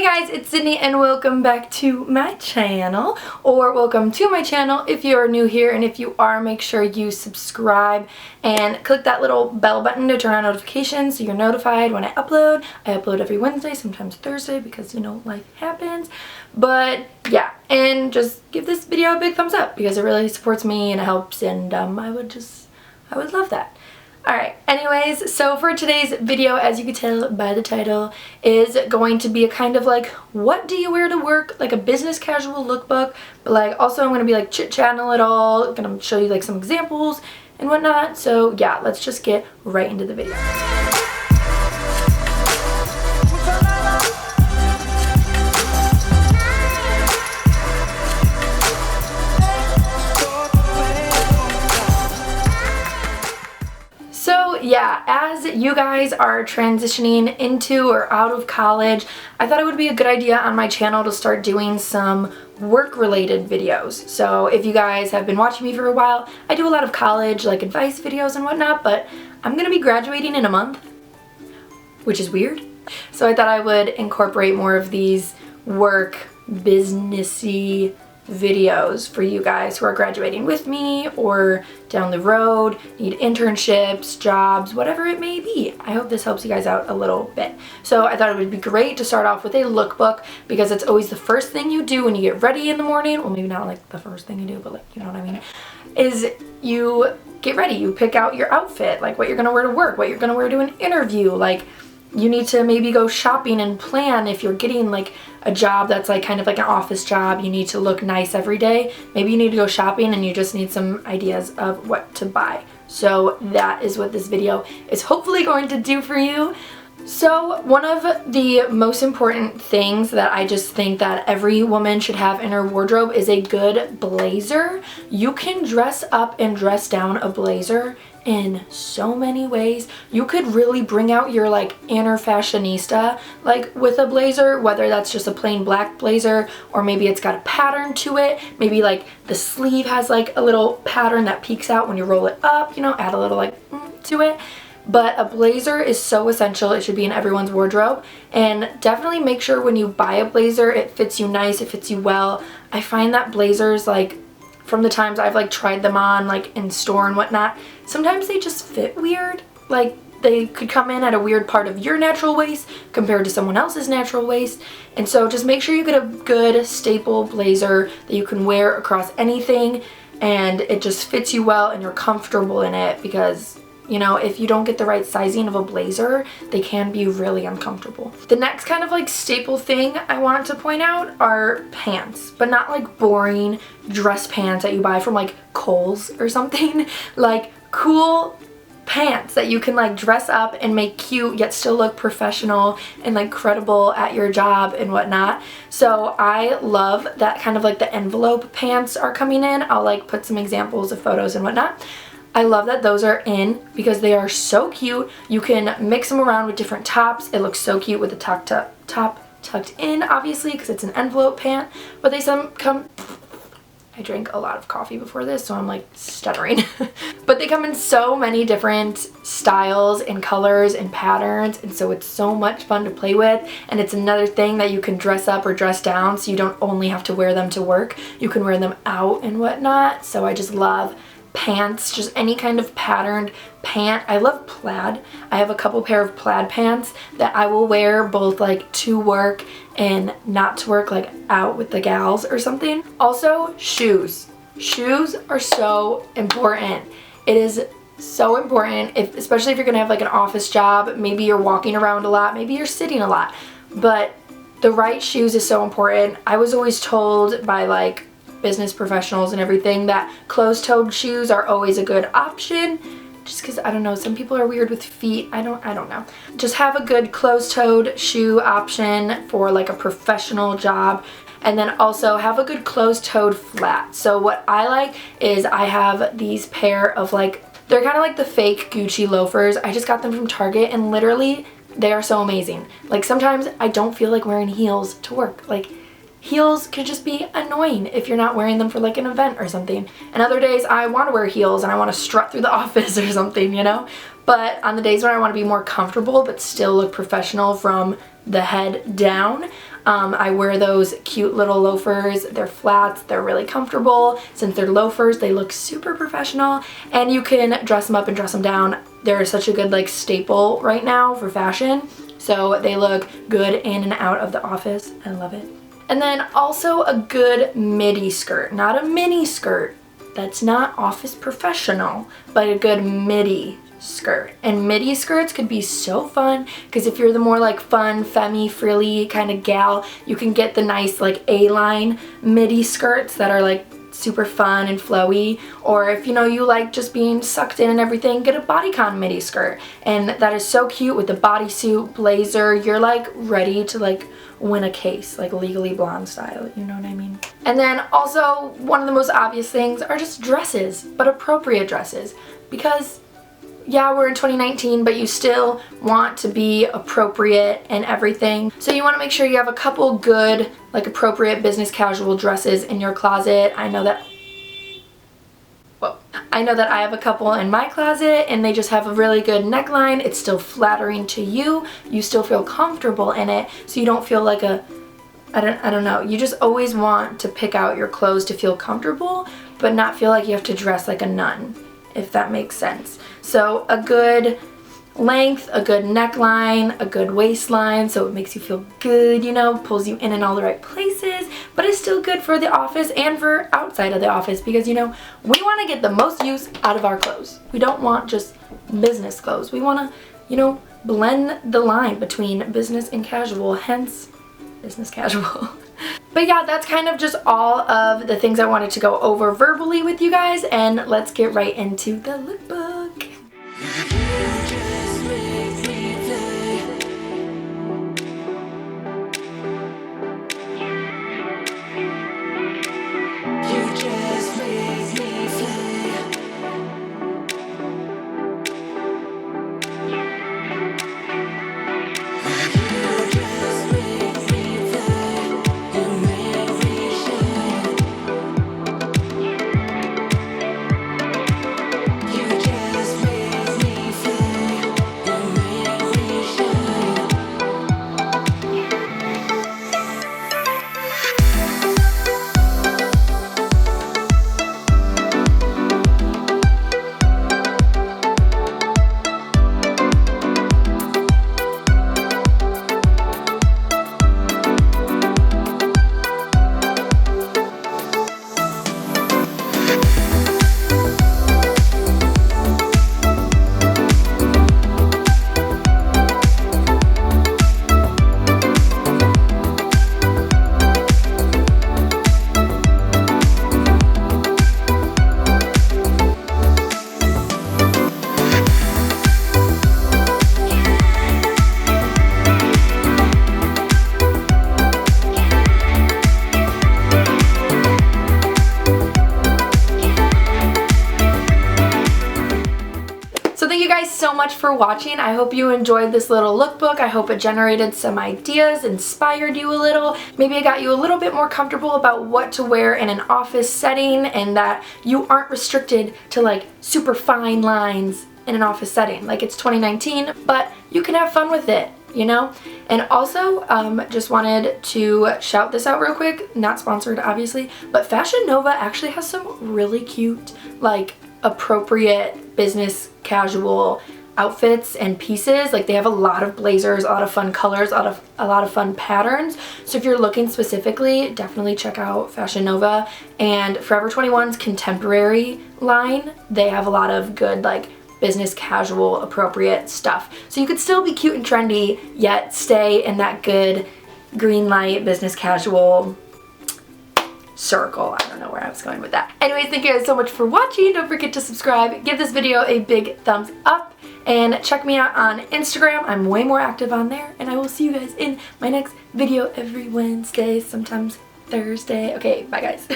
Hey guys, it's Sydney and welcome back to my channel, or welcome to my channel if you're new here, and if you are, make sure you subscribe and click that little bell button to turn on notifications so you're notified when I upload. I upload every Wednesday, sometimes Thursday because, you know, life happens. But yeah, and just give this video a big thumbs up because it really supports me and it helps, and I would love that. Alright, anyways, so for today's video, as you can tell by the title, is going to be a kind of like, what do you wear to work? Like a business casual lookbook, but like also I'm going to be like chit-chatting a little, I'm going to show you like some examples and whatnot. So yeah, let's just get right into the video. Yeah, as you guys are transitioning into or out of college, I thought it would be a good idea on my channel to start doing some work-related videos. So if you guys have been watching me for a while, I do a lot of college like advice videos and whatnot, but I'm gonna be graduating in a month, which is weird. So I thought I would incorporate more of these work, businessy videos for you guys who are graduating with me or down the road, need internships, jobs, whatever it may be. I hope this helps you guys out a little bit. So I thought it would be great to start off with a lookbook because it's always the first thing you do when you get ready in the morning. Well, maybe not like the first thing you do, but like, you know what I mean, is you get ready, you pick out your outfit, like what you're gonna wear to work, what you're gonna wear to an interview. Like, you need to maybe go shopping and plan if you're getting like a job that's like kind of like an office job. You need to look nice every day. Maybe you need to go shopping and you just need some ideas of what to buy. So that is what this video is hopefully going to do for you. So one of the most important things that I just think that every woman should have in her wardrobe is a good blazer. You can dress up and dress down a blazer in so many ways. You could really bring out your like inner fashionista like with a blazer, whether that's just a plain black blazer or maybe it's got a pattern to it. Maybe like the sleeve has like a little pattern that peeks out when you roll it up, you know, add a little like to it. But a blazer is so essential. It should be in everyone's wardrobe, and definitely make sure when you buy a blazer it fits you nice, it fits you well. I find that blazers, like from the times I've like tried them on like in store and whatnot, sometimes they just fit weird. Like they could come in at a weird part of your natural waist compared to someone else's natural waist. And so just make sure you get a good staple blazer that you can wear across anything and it just fits you well and you're comfortable in it, because you know, if you don't get the right sizing of a blazer, they can be really uncomfortable. The next kind of like staple thing I want to point out are pants, but not like boring dress pants that you buy from like Kohl's or something. Like cool pants that you can like dress up and make cute yet still look professional and like credible at your job and whatnot. So I love that kind of like the envelope pants are coming in. I'll like put some examples of photos and whatnot. I love that those are in because they are so cute. You can mix them around with different tops. It looks so cute with the top tucked in, obviously, because it's an envelope pant. But they come... I drank a lot of coffee before this, so I'm like stuttering. But they come in so many different styles and colors and patterns, and so it's so much fun to play with. And it's another thing that you can dress up or dress down, so you don't only have to wear them to work. You can wear them out and whatnot. So I just love pants, just any kind of patterned pant. I love plaid. I have a couple pair of plaid pants that I will wear both like to work and not to work, like out with the gals or something. Also, shoes. Shoes are so important. It is so important, especially if you're gonna have like an office job. Maybe you're walking around a lot, maybe you're sitting a lot, but the right shoes is so important. I was always told by like business professionals and everything that closed-toed shoes are always a good option, just because I don't know, some people are weird with feet. I don't know. Just have a good closed-toed shoe option for like a professional job, and then also have a good closed-toed flat. So what I like is I have these pair of like, they're kind of like the fake Gucci loafers. I just got them from Target and literally they are so amazing. Like sometimes I don't feel like wearing heels to work. Like heels could just be annoying if you're not wearing them for like an event or something. And other days I want to wear heels and I want to strut through the office or something, you know? But on the days when I want to be more comfortable but still look professional from the head down, I wear those cute little loafers. They're flats, they're really comfortable. Since they're loafers, they look super professional, and you can dress them up and dress them down. They're such a good like staple right now for fashion, so they look good in and out of the office. I love it. And then also a good midi skirt, not a mini skirt. That's not office professional, but a good midi skirt. And midi skirts could be so fun because if you're the more like fun, femmy, frilly kind of gal, you can get the nice like A-line midi skirts that are like super fun and flowy. Or if you know you like just being sucked in and everything, get a bodycon midi skirt, and that is so cute with the bodysuit, blazer. You're like ready to like win a case, like Legally Blonde style, you know what I mean? And then also one of the most obvious things are just dresses, but appropriate dresses, because yeah, we're in 2019, but you still want to be appropriate and everything. So you want to make sure you have a couple good, like appropriate business casual dresses in your closet. I know that I have a couple in my closet, and they just have a really good neckline. It's still flattering to you. You still feel comfortable in it, so you don't feel like a, I don't know. You just always want to pick out your clothes to feel comfortable, but not feel like you have to dress like a nun, if that makes sense. So a good length, a good neckline, a good waistline, so it makes you feel good, you know, pulls you in all the right places, but it's still good for the office and for outside of the office, because you know, we want to get the most use out of our clothes. We don't want just business clothes. We want to, you know, blend the line between business and casual, hence business casual. But yeah, that's kind of just all of the things I wanted to go over verbally with you guys, and let's get right into the lookbook. So much for watching. I hope you enjoyed this little lookbook. I hope it generated some ideas, inspired you a little. Maybe it got you a little bit more comfortable about what to wear in an office setting, and that you aren't restricted to like super fine lines in an office setting. Like, it's 2019, but you can have fun with it, you know? And also, just wanted to shout this out real quick. Not sponsored, obviously, but FashionNova actually has some really cute, like, appropriate business casual outfits and pieces. Like, they have a lot of blazers, a lot of fun colors, a lot of fun patterns. So if you're looking specifically, definitely check out FashionNova. And Forever 21's contemporary line, they have a lot of good like business casual appropriate stuff. So you could still be cute and trendy, yet stay in that good green light business casual circle. I don't know where I was going with that. Anyways, thank you guys so much for watching. Don't forget to subscribe, give this video a big thumbs up, and check me out on Instagram. I'm way more active on there, and I will see you guys in my next video every Wednesday, sometimes Thursday. Okay, bye guys.